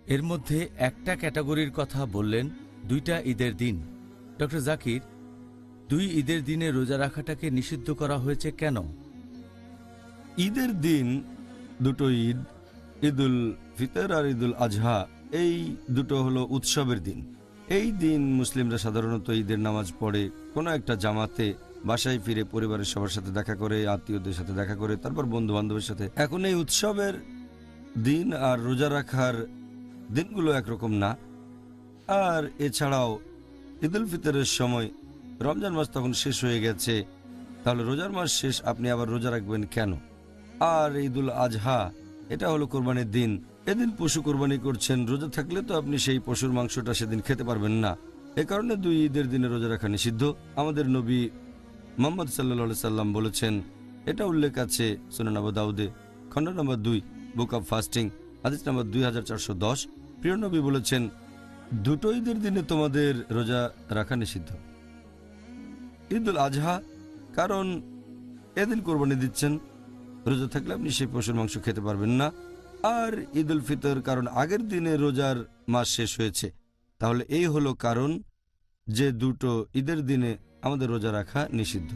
এর মধ্যে একটা ক্যাটাগরির কথা বললেন, দুইটা ঈদের দিন। ডক্টর জাকির, দুই ঈদের দিনে রোজা রাখাটাকে নিষিদ্ধ করা হয়েছে কেন? ঈদের দিন দুটো ঈদ, ঈদুল ফিতর আর ঈদুল আজহা, এই দুটো হলো উৎসবের দিন। এই দিন মুসলিমরা সাধারণত ঈদের নামাজ পড়ে কোনো একটা জামাতে, বাসায় ফিরে পরিবারের সবার সাথে দেখা করে, আত্মীয়দের সাথে দেখা করে, তারপর বন্ধু বান্ধবের সাথে। এখন এই উৎসবের দিন আর রোজা রাখার দিনগুলো একরকম না। আর এছাড়াও ঈদুল ফিতরের সময় রমজান মাস তখন শেষ হয়ে গেছে, তাহলে রোজার মাস শেষ, আপনি আবার রোজা রাখবেন কেন? আর ঈদুল আজহা, এটা হলো কোরবানির দিন। এদিন পশু কোরবানি করছেন, রোজা থাকলে তো আপনি সেই পশুর মাংসটা সেদিন খেতে পারবেন না। এ কারণে দুই ঈদের দিনে রোজা রাখা নিষিদ্ধ। আমাদের নবী মুহাম্মদ সাল্লাল্লাহু সাল্লাম বলেছেন, এটা উল্লেখ আছে সুনান আবু দাউদে, খণ্ড নম্বর 2, বুক অব ফাস্টিং, হাদিস নম্বর 2410। প্রিয় নবী বলেছেন, দুটো ঈদের দিনে তোমাদের রোজা রাখা নিষিদ্ধ। ঈদুল আজহা, কারণ এদিন কোরবানি দিচ্ছেন, রোজা থাকলে আপনি সেই পশুর মাংস খেতে পারবেন না। আর ঈদুল ফিতর, কারণ আগের দিনে রোজার মাস শেষ হয়েছে। তাহলে এই হলো কারণ যে দুটো ঈদের দিনে আমাদের রোজা রাখা নিষিদ্ধ।